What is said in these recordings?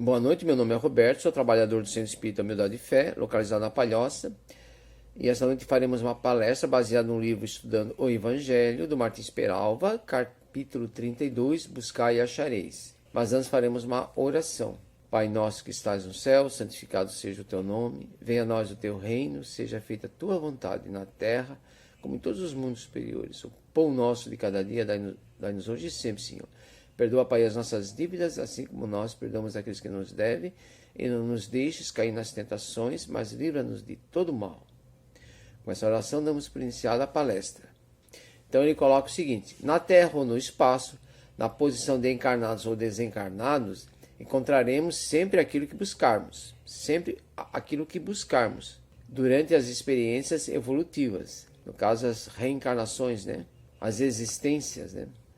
Boa noite, meu nome é Roberto, sou trabalhador do Centro Espírita Humildade e Fé, localizado na Palhoça. E esta noite faremos uma palestra baseada no livro Estudando o Evangelho, do Martins Peralva, capítulo 32, Buscai e achareis. Mas antes faremos uma oração. Pai nosso que estás no céu, santificado seja o teu nome. Venha a nós o teu reino, seja feita a tua vontade na terra, como em todos os mundos superiores. O pão nosso de cada dia dai-nos hoje e sempre, Senhor. Perdoa, Pai, as nossas dívidas, assim como nós perdoamos aqueles que nos devem, e não nos deixes cair nas tentações, mas livra-nos de todo mal. Com essa oração damos por iniciada a palestra. Então ele coloca o seguinte: na Terra ou no espaço, na posição de encarnados ou desencarnados, encontraremos sempre aquilo que buscarmos, durante as experiências evolutivas, no caso as reencarnações, as existências,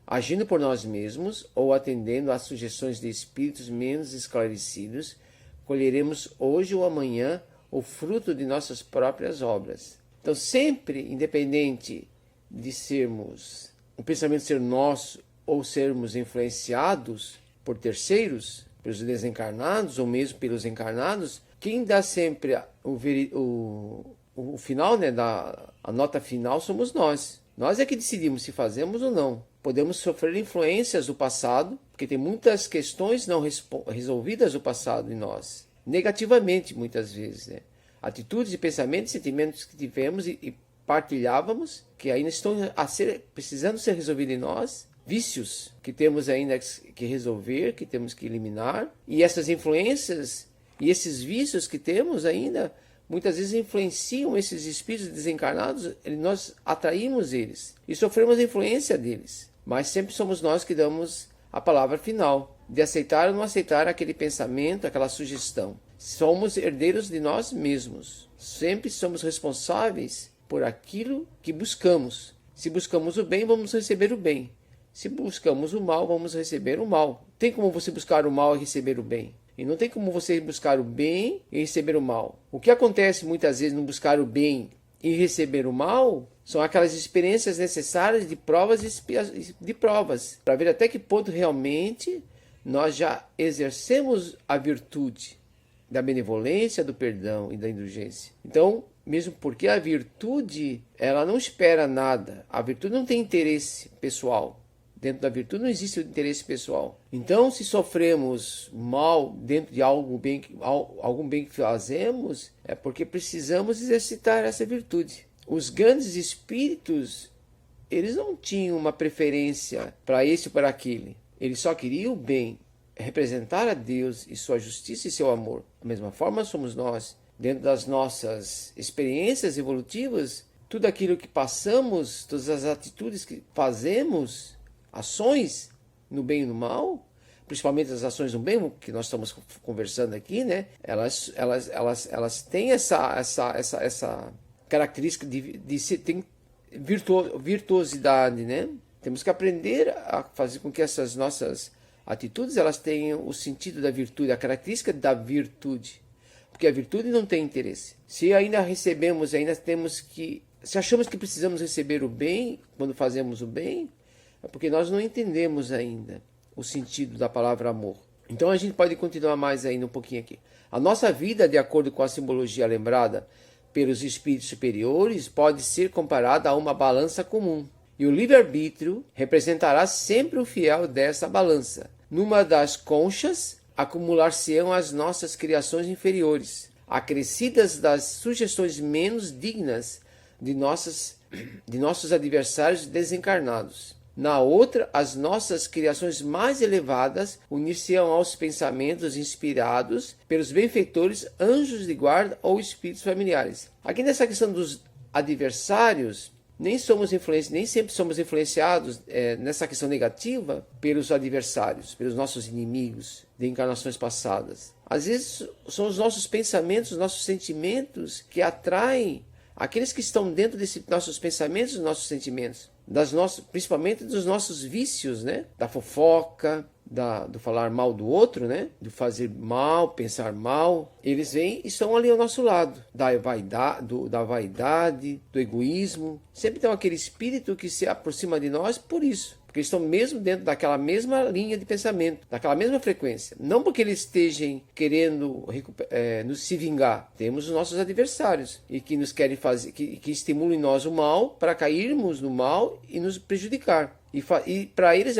agindo por nós mesmos ou atendendo às sugestões de espíritos menos esclarecidos, colheremos hoje ou amanhã o fruto de nossas próprias obras. Então, sempre, independente de sermos, o pensamento ser nosso ou sermos influenciados por terceiros, pelos desencarnados ou mesmo pelos encarnados, quem dá sempre o final, a nota final, somos nós. Nós é que decidimos se fazemos ou não. Podemos sofrer influências do passado, porque tem muitas questões não resolvidas do passado em nós, negativamente muitas vezes. Atitudes e pensamentos, sentimentos que tivemos e partilhávamos, que ainda estão precisando ser resolvidos em nós, vícios que temos ainda que resolver, que temos que eliminar, e essas influências e esses vícios que temos ainda, muitas vezes influenciam esses espíritos desencarnados, nós atraímos eles e sofremos a influência deles. Mas sempre somos nós que damos a palavra final, de aceitar ou não aceitar aquele pensamento, aquela sugestão. Somos herdeiros de nós mesmos. Sempre somos responsáveis por aquilo que buscamos. Se buscamos o bem, vamos receber o bem. Se buscamos o mal, vamos receber o mal. Tem como você buscar o mal e receber o bem? E não tem como você buscar o bem e receber o mal. O que acontece muitas vezes no buscar o bem e receber o mal são aquelas experiências necessárias de provas para ver até que ponto realmente nós já exercemos a virtude da benevolência, do perdão e da indulgência. Então, mesmo porque a virtude, ela não espera nada. A virtude não tem interesse pessoal. Dentro da virtude não existe o interesse pessoal. Então, se sofremos mal dentro de algum bem que fazemos, é porque precisamos exercitar essa virtude. Os grandes espíritos, eles não tinham uma preferência para esse ou para aquele. Eles só queriam o bem, representar a Deus e sua justiça e seu amor. Da mesma forma somos nós. Dentro das nossas experiências evolutivas, tudo aquilo que passamos, todas as atitudes que fazemos, ações no bem e no mal, principalmente as ações no bem, que nós estamos conversando aqui, elas têm essa característica de ser, tem virtuosidade, Temos que aprender a fazer com que essas nossas atitudes elas tenham o sentido da virtude, a característica da virtude, porque a virtude não tem interesse. Se ainda recebemos, se achamos que precisamos receber o bem quando fazemos o bem, é porque nós não entendemos ainda o sentido da palavra amor. Então a gente pode continuar mais ainda um pouquinho aqui. A nossa vida, de acordo com a simbologia lembrada pelos espíritos superiores, pode ser comparada a uma balança comum. E o livre-arbítrio representará sempre o fiel dessa balança. Numa das conchas, acumular-se-ão as nossas criações inferiores, acrescidas das sugestões menos dignas de nossos adversários desencarnados. Na outra, as nossas criações mais elevadas unir-se-ão aos pensamentos inspirados pelos benfeitores, anjos de guarda ou espíritos familiares. Aqui nessa questão dos adversários, nem sempre somos influenciados nessa questão negativa pelos adversários, pelos nossos inimigos de encarnações passadas. Às vezes são os nossos pensamentos, os nossos sentimentos que atraem aqueles que estão dentro desses nossos pensamentos, dos nossos sentimentos, principalmente dos nossos vícios, da fofoca, do falar mal do outro, do fazer mal, pensar mal. Eles vêm e estão ali ao nosso lado, da vaidade, do egoísmo. Sempre tem aquele espírito que se aproxima de nós por isso, porque eles estão mesmo dentro daquela mesma linha de pensamento, daquela mesma frequência. Não porque eles estejam querendo nos se vingar. Temos os nossos adversários e que nos querem fazer, que estimulam em nós o mal para cairmos no mal e nos prejudicar. E para eles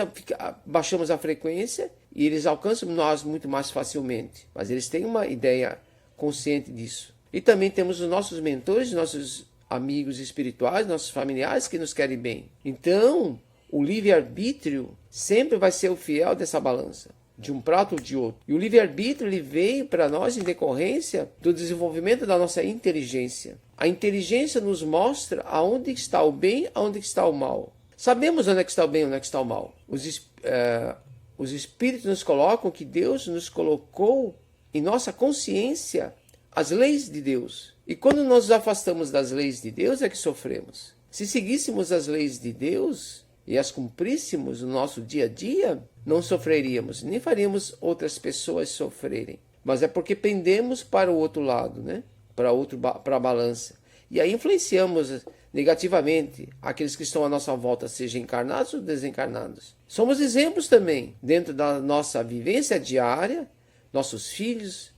baixamos a frequência e eles alcançam nós muito mais facilmente. Mas eles têm uma ideia consciente disso. E também temos os nossos mentores, nossos amigos espirituais, nossos familiares que nos querem bem. Então, o livre-arbítrio sempre vai ser o fiel dessa balança, de um prato ou de outro. E o livre-arbítrio ele veio para nós em decorrência do desenvolvimento da nossa inteligência. A inteligência nos mostra aonde está o bem, aonde está o mal. Sabemos onde é que está o bem e onde é que está o mal. Os espíritos nos colocam que Deus nos colocou em nossa consciência as leis de Deus. E quando nós nos afastamos das leis de Deus é que sofremos. Se seguíssemos as leis de Deus e as cumpríssemos no nosso dia a dia, não sofreríamos, nem faríamos outras pessoas sofrerem. Mas é porque pendemos para o outro lado, né? Para a balança. E aí influenciamos negativamente aqueles que estão à nossa volta, sejam encarnados ou desencarnados. Somos exemplos também, dentro da nossa vivência diária, nossos filhos,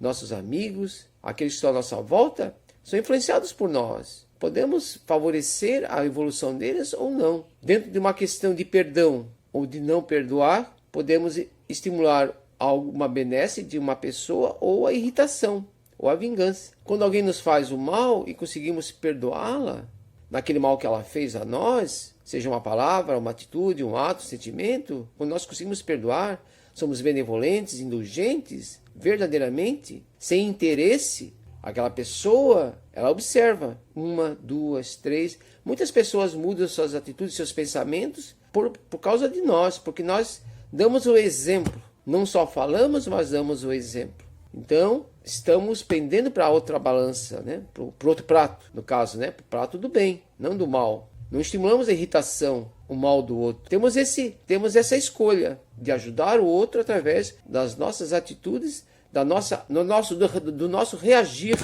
nossos amigos, aqueles que estão à nossa volta, são influenciados por nós. Podemos favorecer a evolução deles ou não. Dentro de uma questão de perdão ou de não perdoar, podemos estimular alguma benesse de uma pessoa ou a irritação ou a vingança. Quando alguém nos faz o mal e conseguimos perdoá-la, naquele mal que ela fez a nós, seja uma palavra, uma atitude, um ato, um sentimento, quando nós conseguimos perdoar, somos benevolentes, indulgentes, verdadeiramente, sem interesse, aquela pessoa, ela observa, 1, 2, 3, muitas pessoas mudam suas atitudes, seus pensamentos por causa de nós, porque nós damos o exemplo, não só falamos, mas damos o exemplo. Então, estamos pendendo para outra balança, né? Para outro prato, no caso, né? Para o prato do bem, não do mal. Não estimulamos a irritação, o mal do outro. Temos essa escolha de ajudar o outro através das nossas atitudes, do nosso reagir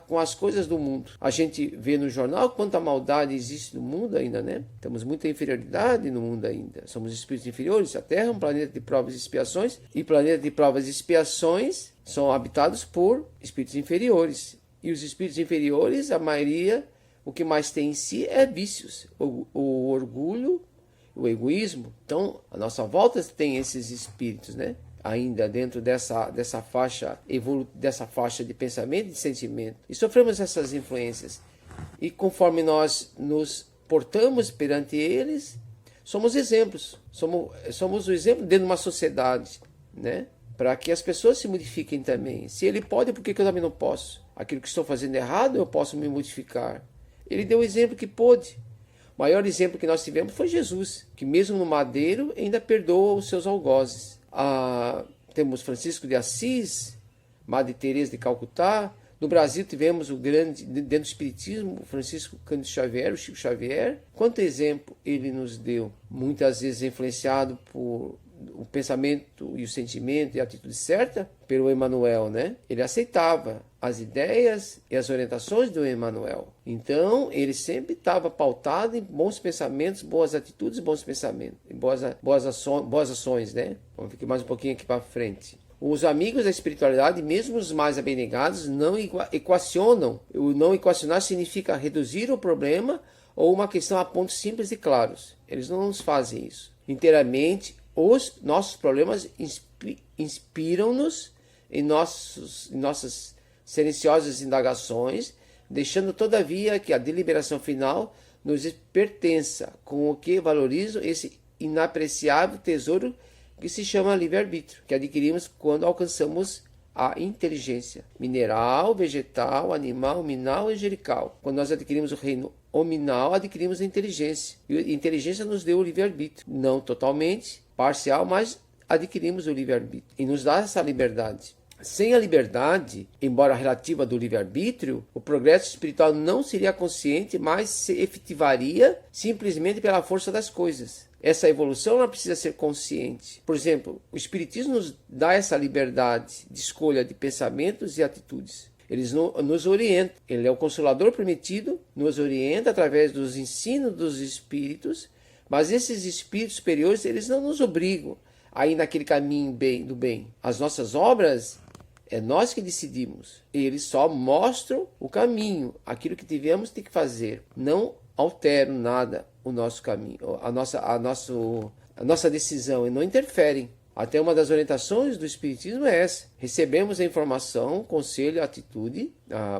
com as coisas do mundo. A gente vê no jornal quanta maldade existe no mundo ainda, né? Temos muita inferioridade no mundo ainda. Somos espíritos inferiores. A Terra é um planeta de provas e expiações. E planeta de provas e expiações são habitados por espíritos inferiores. E os espíritos inferiores, a maioria, o que mais tem em si é vícios. O orgulho, o egoísmo. Então, a nossa volta tem esses espíritos, né? Ainda dentro dessa faixa de pensamento e de sentimento. E sofremos essas influências. E conforme nós nos portamos perante eles, somos exemplos. Somos o exemplo dentro de uma sociedade, né? Para que as pessoas se modifiquem também. Se ele pode, por que eu também não posso? Aquilo que estou fazendo errado, eu posso me modificar. Ele deu o exemplo que pôde. O maior exemplo que nós tivemos foi Jesus, que mesmo no madeiro ainda perdoa os seus algozes. Temos Francisco de Assis, Madre Teresa de Calcutá. No Brasil tivemos o grande, dentro do Espiritismo, o Francisco Cândido Xavier, o Chico Xavier. Quanto exemplo ele nos deu, muitas vezes influenciado por o pensamento e o sentimento e a atitude certa pelo Emmanuel, né? Ele aceitava as ideias e as orientações do Emmanuel. Então, ele sempre estava pautado em bons pensamentos, boas atitudes, bons pensamentos, boas ações, né? Vamos ficar mais um pouquinho aqui para frente. Os amigos da espiritualidade, mesmo os mais abnegados, não equacionam. O não equacionar significa reduzir o problema ou uma questão a pontos simples e claros. Eles não nos fazem isso. Inteiramente, os nossos problemas inspiram-nos em nossas silenciosas indagações, deixando todavia que a deliberação final nos pertença, com o que valorizo esse inapreciável tesouro que se chama livre-arbítrio, que adquirimos quando alcançamos a inteligência mineral, vegetal, animal, minal e angelical. Quando nós adquirimos o reino hominal, adquirimos a inteligência. E a inteligência nos deu o livre-arbítrio. Não totalmente, parcial, mas adquirimos o livre-arbítrio. E nos dá essa liberdade. Sem a liberdade, embora relativa do livre-arbítrio, o progresso espiritual não seria consciente, mas se efetivaria simplesmente pela força das coisas. Essa evolução ela precisa ser consciente. Por exemplo, o Espiritismo nos dá essa liberdade de escolha de pensamentos e atitudes. Ele nos orienta. Ele é o Consolador prometido, nos orienta através dos ensinos dos Espíritos, Mas esses espíritos superiores, eles não nos obrigam a ir naquele caminho do bem. As nossas obras, é nós que decidimos. Eles só mostram o caminho, aquilo que tivemos que fazer. Não alteram nada o nosso caminho, a nossa decisão, e não interferem. Até uma das orientações do Espiritismo é essa. Recebemos a informação, o conselho, a atitude,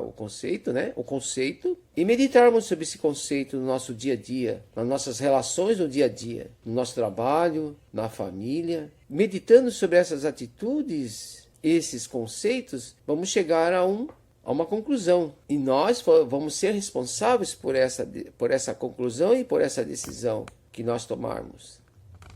o conceito, e meditarmos sobre esse conceito no nosso dia a dia, nas nossas relações no dia a dia, no nosso trabalho, na família. Meditando sobre essas atitudes, esses conceitos, vamos chegar a uma conclusão. E nós vamos ser responsáveis por essa conclusão e por essa decisão que nós tomarmos.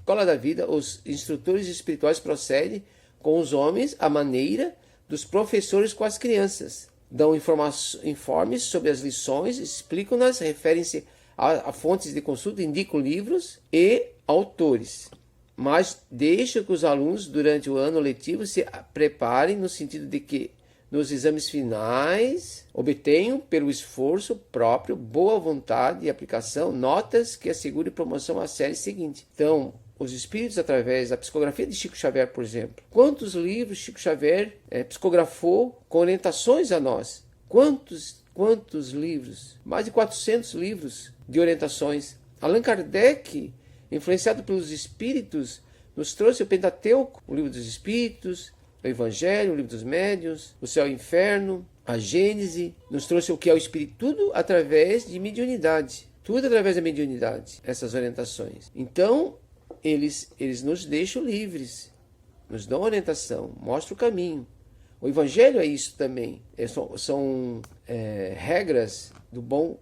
Escola da Vida, os instrutores espirituais procedem com os homens à maneira dos professores com as crianças. Dão informes sobre as lições, explicam-nas, referem-se a fontes de consulta, indicam livros e autores. Mas deixam que os alunos, durante o ano letivo, se preparem no sentido de que, nos exames finais, obtenham, pelo esforço próprio, boa vontade e aplicação, notas que assegurem promoção à série seguinte. Então, os espíritos, através da psicografia de Chico Xavier, por exemplo. Quantos livros Chico Xavier psicografou com orientações a nós? Quantos livros? Mais de 400 livros de orientações. Allan Kardec, influenciado pelos espíritos, nos trouxe o Pentateuco, o livro dos espíritos, o Evangelho, o livro dos médiuns, o Céu e o Inferno, a Gênese, nos trouxe o que é o espírito, tudo através de mediunidade. Tudo através da mediunidade, essas orientações. Então, eles nos deixam livres, nos dão orientação, mostram o caminho. O Evangelho é isso também. São regras do bom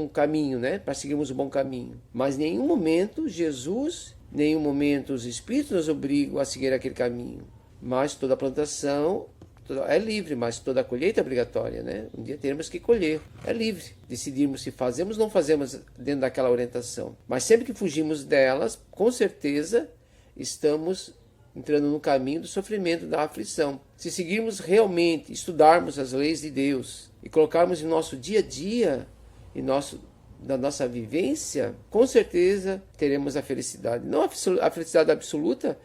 caminho, né? Para seguirmos o bom caminho. Mas em nenhum momento Jesus, em nenhum momento os Espíritos nos obrigam a seguir aquele caminho. Mas toda a plantação é livre, mas toda a colheita é obrigatória, né? Um dia teremos que colher. É livre. Decidirmos se fazemos ou não fazemos dentro daquela orientação. Mas sempre que fugimos delas, com certeza estamos entrando no caminho do sofrimento, da aflição. Se seguirmos realmente, estudarmos as leis de Deus e colocarmos em nosso dia a dia, da nossa vivência, com certeza teremos a felicidade. Não a felicidade absoluta,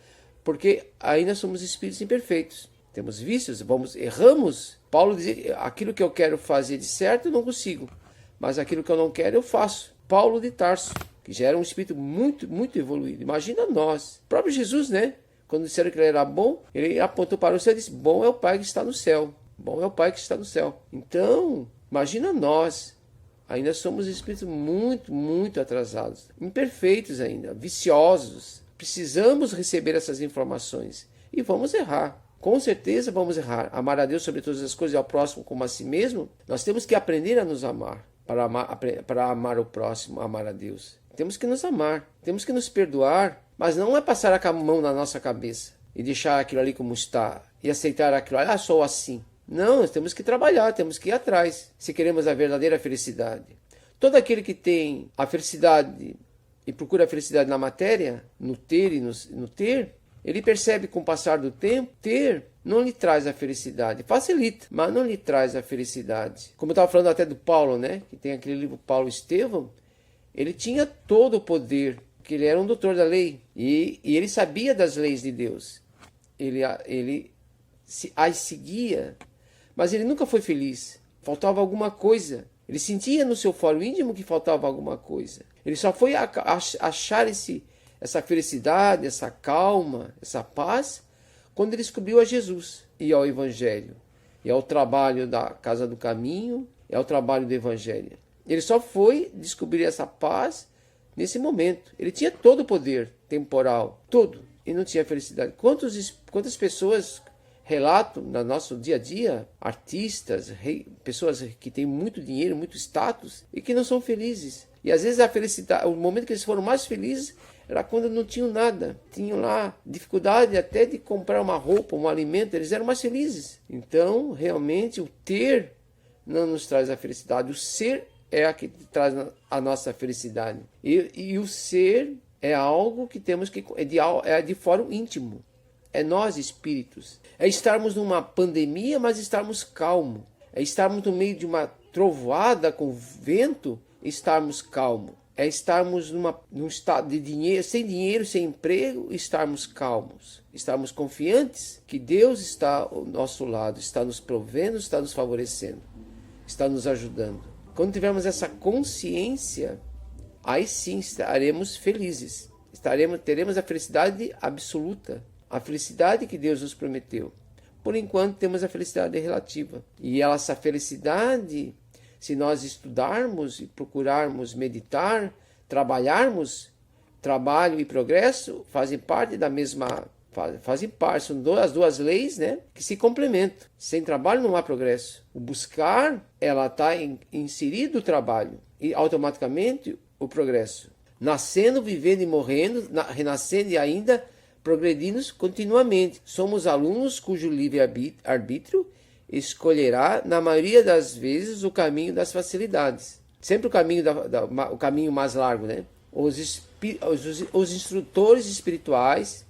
porque ainda somos espíritos imperfeitos. Temos vícios, erramos. Paulo dizia, aquilo que eu quero fazer de certo eu não consigo, mas aquilo que eu não quero eu faço. Paulo de Tarso, que já era um espírito muito, muito evoluído. Imagina nós. O próprio Jesus, né? Quando disseram que ele era bom, ele apontou para o céu e disse, bom é o Pai que está no céu. Bom é o Pai que está no céu. Então, imagina nós. Ainda somos espíritos muito, muito atrasados. Imperfeitos ainda, viciosos. Precisamos receber essas informações. E vamos errar. Com certeza vamos errar. Amar a Deus sobre todas as coisas e ao próximo como a si mesmo. Nós temos que aprender a nos amar. Para amar o próximo, amar a Deus. Temos que nos amar. Temos que nos perdoar. Mas não é passar a mão na nossa cabeça e deixar aquilo ali como está. E aceitar aquilo ali. Sou assim. Não, nós temos que trabalhar. Temos que ir atrás. Se queremos a verdadeira felicidade. Todo aquele que tem a felicidade e procura a felicidade na matéria, no ter e no ter, ele percebe com o passar do tempo, ter não lhe traz a felicidade. Facilita, mas não lhe traz a felicidade. Como eu estava falando até do Paulo, né? Que tem aquele livro Paulo Estevão. Ele tinha todo o poder, porque ele era um doutor da lei. E ele sabia das leis de Deus. Ele as seguia, mas ele nunca foi feliz. Faltava alguma coisa. Ele sentia no seu foro íntimo que faltava alguma coisa. Ele só foi achar essa felicidade, essa calma, essa paz, quando ele descobriu a Jesus e ao Evangelho. E ao trabalho da Casa do Caminho, e ao trabalho do Evangelho. Ele só foi descobrir essa paz nesse momento. Ele tinha todo o poder temporal, todo, e não tinha felicidade. Quantas pessoas relatam no nosso dia a dia, artistas, pessoas que têm muito dinheiro, muito status, e que não são felizes. E às vezes a felicidade, o momento que eles foram mais felizes era quando não tinham nada. Tinham lá dificuldade até de comprar uma roupa, um alimento, eles eram mais felizes. Então, realmente, o ter não nos traz a felicidade. O ser é a que traz a nossa felicidade. E o ser é algo que temos que... É de fórum íntimo. É nós, espíritos. É estarmos numa pandemia, mas estarmos calmos. É estarmos no meio de uma trovoada com vento, estarmos calmos. é estarmos num estado de dinheiro, sem emprego, estarmos calmos, estarmos confiantes que Deus está ao nosso lado, está nos provendo, está nos favorecendo, está nos ajudando. Quando tivermos essa consciência, aí sim estaremos felizes, teremos a felicidade absoluta, a felicidade que Deus nos prometeu. Por enquanto temos a felicidade relativa, e essa felicidade, se nós estudarmos e procurarmos meditar, trabalharmos, trabalho e progresso fazem parte da mesma, são as duas leis, né, que se complementam. Sem trabalho não há progresso. O buscar, ela está inserido o trabalho e automaticamente o progresso. Nascendo, vivendo e morrendo, renascendo e ainda progredindo continuamente. Somos alunos cujo livre-arbítrio escolherá, na maioria das vezes, o caminho das facilidades. Sempre o caminho mais largo, né? Os instrutores espirituais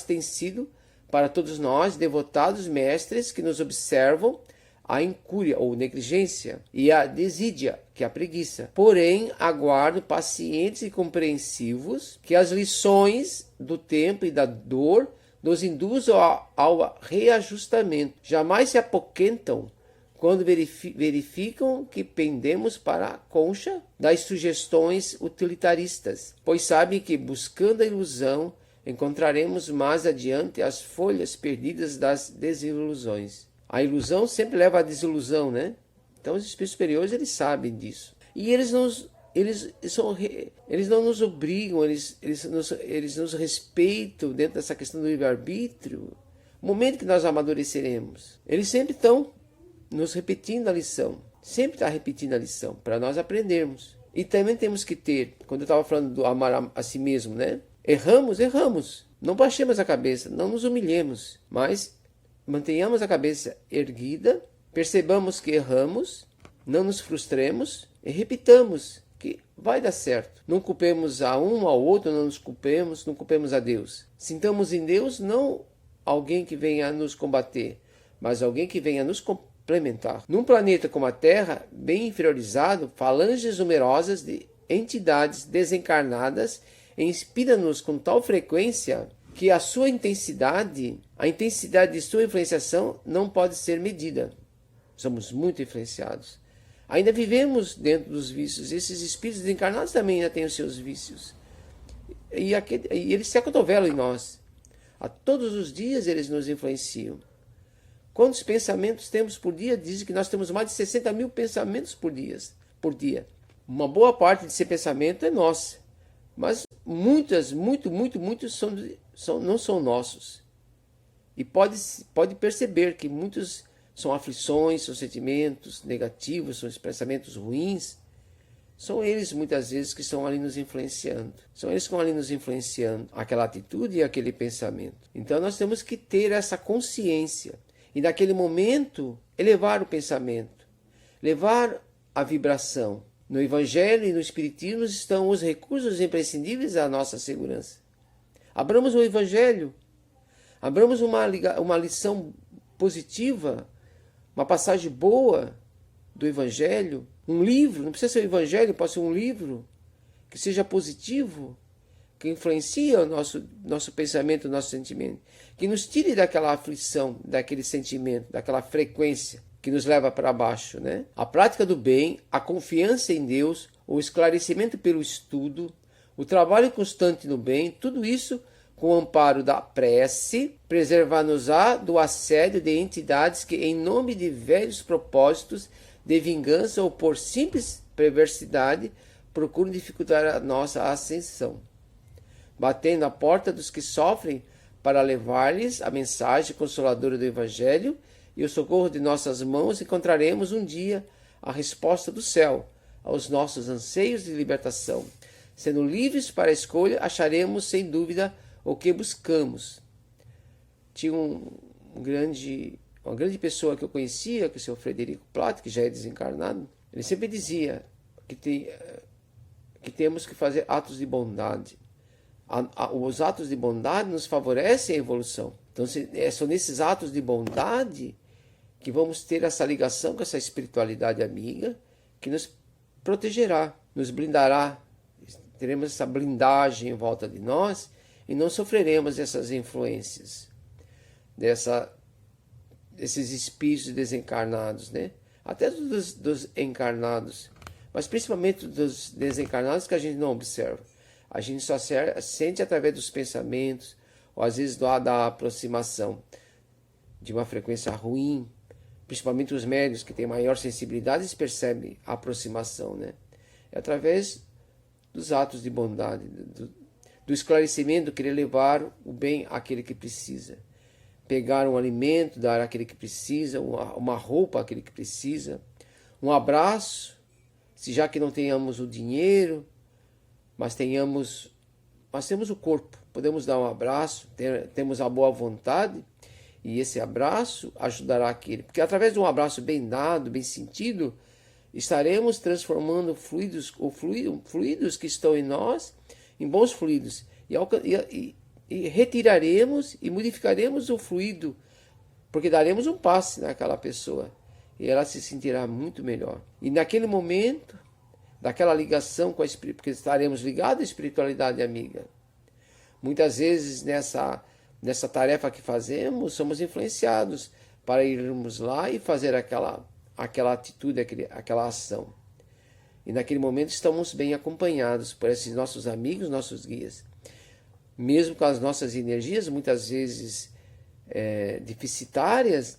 têm sido, para todos nós, devotados mestres que nos observam a incúria ou negligência e a desídia, que é a preguiça. Porém, aguardo pacientes e compreensivos que as lições do tempo e da dor nos induzam ao reajustamento. Jamais se apoquentam quando verificam que pendemos para a concha das sugestões utilitaristas, pois sabem que, buscando a ilusão, encontraremos mais adiante as folhas perdidas das desilusões. A ilusão sempre leva à desilusão, né? Então os espíritos superiores, eles sabem disso. E eles não nos obrigam, eles nos respeitam dentro dessa questão do livre-arbítrio. O momento que nós amadureceremos, eles sempre estão nos repetindo a lição. Sempre está repetindo a lição, para nós aprendermos. E também temos que ter, quando eu estava falando do amar a si mesmo, né? Erramos. Não baixemos a cabeça, não nos humilhemos, mas mantenhamos a cabeça erguida, percebamos que erramos, não nos frustremos e repitamos que vai dar certo. Não culpemos a um ao outro, não culpemos a Deus. Sintamos em Deus não alguém que venha nos combater, mas alguém que venha nos complementar. Num planeta como a Terra, bem inferiorizado, falanges numerosas de entidades desencarnadas inspira-nos com tal frequência que a intensidade de sua influenciação não pode ser medida. Somos muito influenciados. Ainda vivemos dentro dos vícios. Esses espíritos desencarnados também ainda têm os seus vícios. E eles se acotovelam em nós. A todos os dias eles nos influenciam. Quantos pensamentos temos por dia? Dizem que nós temos mais de 60 mil pensamentos por dia. Uma boa parte desse pensamento é nossa. Mas muitos não são nossos. E pode perceber que muitos são aflições, são sentimentos negativos, são pensamentos ruins. São eles muitas vezes que estão ali nos influenciando. São eles que estão ali nos influenciando aquela atitude e aquele pensamento. Então nós temos que ter essa consciência. E naquele momento elevar o pensamento, levar a vibração. No Evangelho e no Espiritismo estão os recursos imprescindíveis à nossa segurança. Abramos o Evangelho, abramos uma lição positiva, uma passagem boa do Evangelho, um livro, não precisa ser o Evangelho, pode ser um livro que seja positivo, que influencie o nosso pensamento, o nosso sentimento, que nos tire daquela aflição, daquele sentimento, daquela frequência que nos leva para baixo, né? A prática do bem, a confiança em Deus, o esclarecimento pelo estudo, o trabalho constante no bem, tudo isso com o amparo da prece, preservar-nos-á do assédio de entidades que, em nome de velhos propósitos de vingança ou por simples perversidade, procuram dificultar a nossa ascensão. Batendo à porta dos que sofrem para levar-lhes a mensagem consoladora do Evangelho e o socorro de nossas mãos, encontraremos um dia a resposta do céu aos nossos anseios de libertação. Sendo livres para a escolha, acharemos sem dúvida o que buscamos. Tinha uma grande pessoa que eu conhecia, que é o seu Frederico Platt, que já é desencarnado. Ele sempre dizia que temos que fazer atos de bondade. Os atos de bondade nos favorecem a evolução. Então, são nesses atos de bondade que vamos ter essa ligação com essa espiritualidade amiga que nos protegerá. nos blindará, teremos essa blindagem em volta de nós e não sofreremos essas influências, desses espíritos desencarnados, né? Até dos encarnados, mas principalmente dos desencarnados que a gente não observa. A gente só sente através dos pensamentos, ou às vezes da aproximação de uma frequência ruim. Principalmente os médios que têm maior sensibilidade, eles percebem a aproximação, né? É através dos atos de bondade, do esclarecimento, querer levar o bem àquele que precisa. Pegar um alimento, dar àquele que precisa, uma roupa àquele que precisa, um abraço, se já que não tenhamos o dinheiro, mas temos o corpo, podemos dar um abraço, temos a boa vontade, e esse abraço ajudará aquele. Porque através de um abraço bem dado, bem sentido, estaremos transformando fluidos que estão em nós em bons fluidos. E retiraremos e modificaremos o fluido, porque daremos um passe naquela pessoa. E ela se sentirá muito melhor. E naquele momento, daquela ligação com a espiritualidade, porque estaremos ligados à espiritualidade amiga. Muitas vezes nessa tarefa que fazemos, somos influenciados para irmos lá e fazer aquela atitude, aquela ação. E naquele momento estamos bem acompanhados por esses nossos amigos, nossos guias. Mesmo com as nossas energias, muitas vezes deficitárias,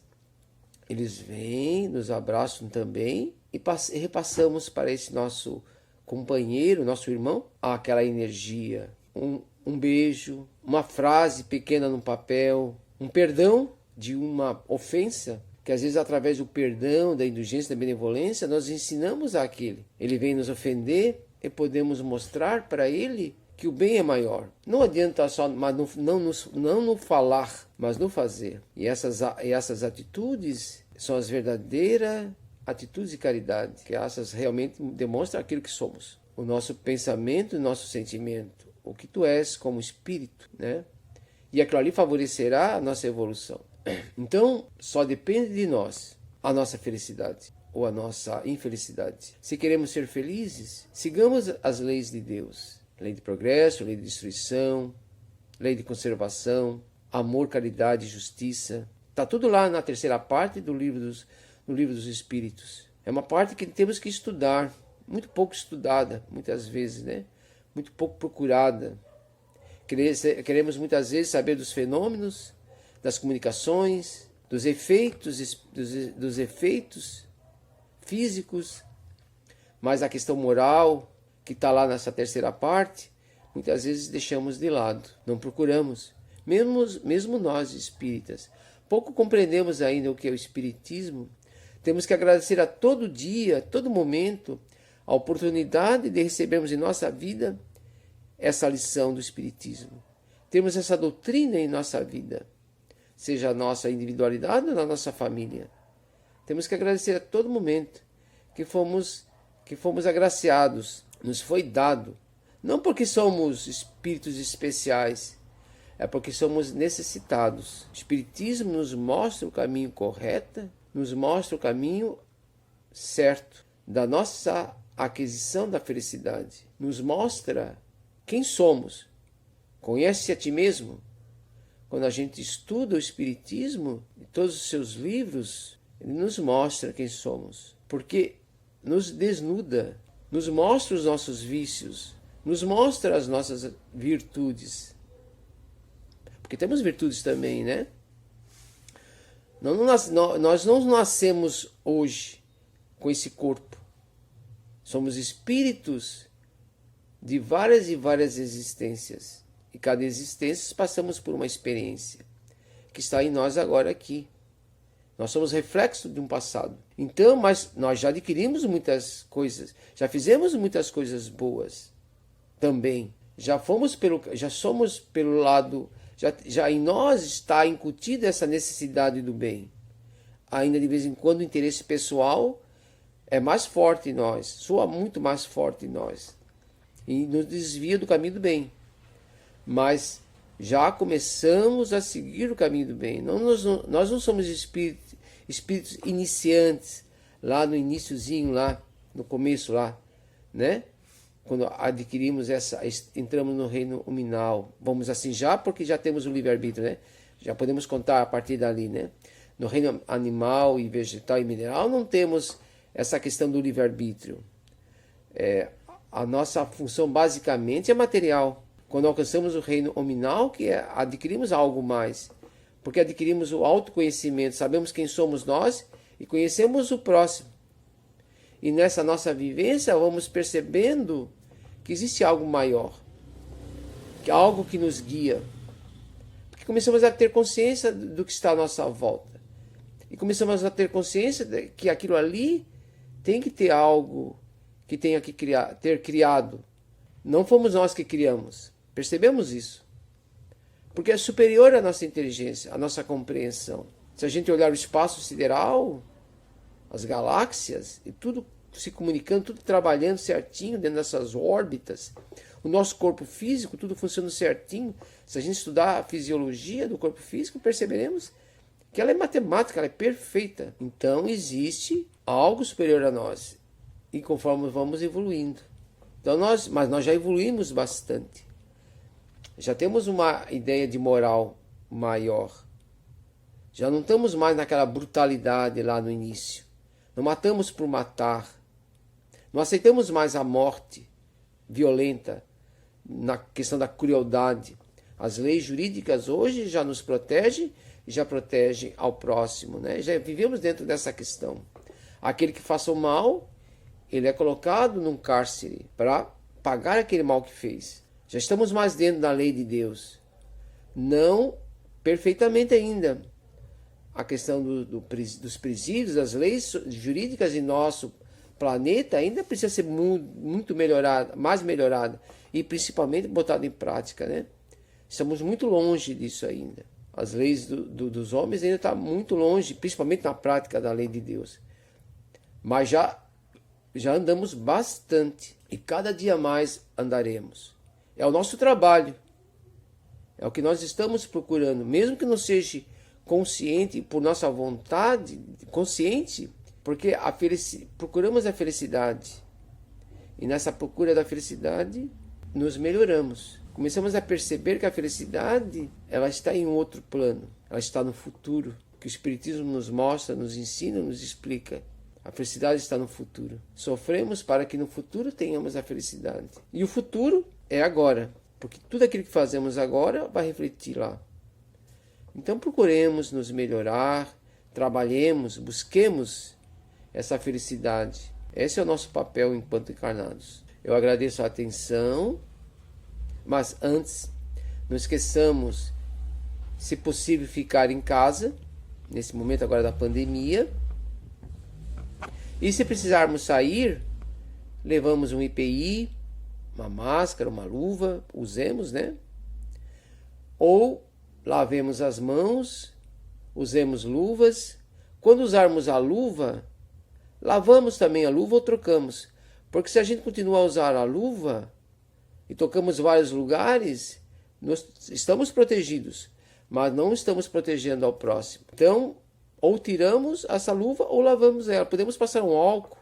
eles vêm, nos abraçam também e repassamos para esse nosso companheiro, nosso irmão, aquela energia. Um beijo, uma frase pequena no papel, um perdão de uma ofensa, que às vezes através do perdão, da indulgência, da benevolência, nós ensinamos àquele. Ele vem nos ofender e podemos mostrar para ele que o bem é maior. Não adianta só não no falar, mas no fazer. E essas atitudes são as verdadeiras atitudes de caridade, que essas realmente demonstram aquilo que somos. O nosso pensamento, o nosso sentimento, o que tu és como espírito, né? E aquilo ali favorecerá a nossa evolução. Então, só depende de nós a nossa felicidade ou a nossa infelicidade. Se queremos ser felizes, sigamos as leis de Deus. Lei de progresso, lei de destruição, lei de conservação, amor, caridade e justiça. Está tudo lá na terceira parte do livro dos Espíritos. É uma parte que temos que estudar, muito pouco estudada, muitas vezes, né? Muito pouco procurada. Queremos muitas vezes saber dos fenômenos, das comunicações, dos efeitos físicos, mas a questão moral, que está lá nessa terceira parte, muitas vezes deixamos de lado, não procuramos. Mesmo nós espíritas, pouco compreendemos ainda o que é o espiritismo. Temos que agradecer a todo dia, a todo momento, a oportunidade de recebermos em nossa vida essa lição do espiritismo. Temos essa doutrina em nossa vida, seja a nossa individualidade ou na nossa família. Temos que agradecer a todo momento que fomos agraciados, nos foi dado, não porque somos espíritos especiais, é porque somos necessitados. O espiritismo nos mostra o caminho correto, nos mostra o caminho certo da nossa aquisição da felicidade, nos mostra quem somos. Conhece a ti mesmo. Quando a gente estuda o espiritismo, em todos os seus livros, ele nos mostra quem somos, porque nos desnuda, nos mostra os nossos vícios, nos mostra as nossas virtudes. Porque temos virtudes também, né? Nós não nascemos hoje com esse corpo. Somos espíritos de várias e várias existências. E cada existência passamos por uma experiência que está em nós agora aqui. Nós somos reflexo de um passado. Então, mas nós já adquirimos muitas coisas, já fizemos muitas coisas boas também. Já somos pelo lado, já em nós está incutida essa necessidade do bem. Ainda de vez em quando o interesse pessoal é mais forte em nós, soa muito mais forte em nós e nos desvia do caminho do bem. Mas já começamos a seguir o caminho do bem. Nós não somos espíritos iniciantes, lá no iniciozinho, lá no começo, lá, né? quando adquirimos entramos no reino nominal, vamos assim já, porque já temos o livre-arbítrio, né? Já podemos contar a partir dali, né? No reino animal e vegetal e mineral não temos essa questão do livre-arbítrio. A nossa função basicamente é material. Quando alcançamos o reino nominal, que adquirimos algo mais, porque adquirimos o autoconhecimento, sabemos quem somos nós e conhecemos o próximo. E nessa nossa vivência vamos percebendo que existe algo maior, que é algo que nos guia. Porque começamos a ter consciência do que está à nossa volta. E começamos a ter consciência de que aquilo ali tem que ter algo que tenha que ter criado. Não fomos nós que criamos. Percebemos isso. Porque é superior à nossa inteligência, à nossa compreensão. Se a gente olhar o espaço sideral, as galáxias, e tudo se comunicando, tudo trabalhando certinho dentro dessas órbitas, o nosso corpo físico, tudo funcionando certinho. Se a gente estudar a fisiologia do corpo físico, perceberemos que ela é matemática, ela é perfeita. Então existe algo superior a nós. E conforme vamos evoluindo. Então mas nós já evoluímos bastante. Já temos uma ideia de moral maior. Já não estamos mais naquela brutalidade lá no início. Não matamos por matar. Não aceitamos mais a morte violenta na questão da crueldade. As leis jurídicas hoje já nos protegem e já protegem ao próximo, né? Já vivemos dentro dessa questão. Aquele que faça o mal, ele é colocado num cárcere para pagar aquele mal que fez. Já estamos mais dentro da lei de Deus. Não perfeitamente ainda. A questão dos presídios, das leis jurídicas em nosso planeta ainda precisa ser muito melhorada, mais melhorada. E principalmente botada em prática, né? Estamos muito longe disso ainda. As leis dos homens ainda estão muito longe, principalmente na prática da lei de Deus. Mas já andamos bastante. E cada dia mais andaremos. É o nosso trabalho. É o que nós estamos procurando. Mesmo que não seja consciente por nossa vontade, consciente, porque procuramos a felicidade. E nessa procura da felicidade, nos melhoramos. Começamos a perceber que a felicidade, ela está em outro plano. Ela está no futuro. Que o Espiritismo nos mostra, nos ensina, nos explica. A felicidade está no futuro. Sofremos para que no futuro tenhamos a felicidade. E o futuro é agora. Porque tudo aquilo que fazemos agora vai refletir lá. Então procuremos nos melhorar, trabalhemos, busquemos essa felicidade. Esse é o nosso papel enquanto encarnados. Eu agradeço a atenção, mas antes, não esqueçamos, se possível, ficar em casa, nesse momento agora da pandemia. E se precisarmos sair, levamos um EPI, uma máscara, uma luva, usemos, né? Ou lavemos as mãos, usemos luvas. Quando usarmos a luva, lavamos também a luva ou trocamos. Porque se a gente continuar a usar a luva e tocamos vários lugares, nós estamos protegidos, mas não estamos protegendo ao próximo. Então, ou tiramos essa luva ou lavamos ela. Podemos passar um álcool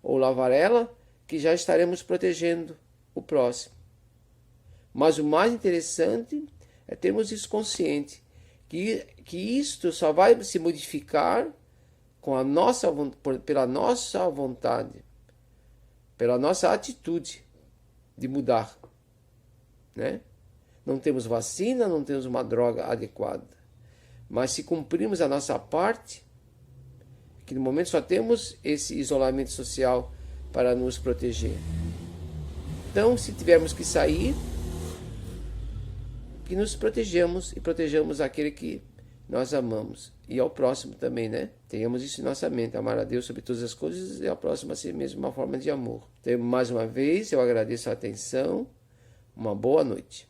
ou lavar ela, que já estaremos protegendo o próximo. Mas o mais interessante é termos isso consciente, que isto só vai se modificar com pela nossa vontade, pela nossa atitude de mudar, né? Não temos vacina, não temos uma droga adequada, mas se cumprirmos a nossa parte, que no momento só temos esse isolamento social para nos proteger. Então, se tivermos que sair, que nos protejamos e protejamos aquele que nós amamos. E ao próximo também, né? Tenhamos isso em nossa mente. Amar a Deus sobre todas as coisas e ao próximo a si mesmo, uma forma de amor. Então, mais uma vez, eu agradeço a atenção. Uma boa noite.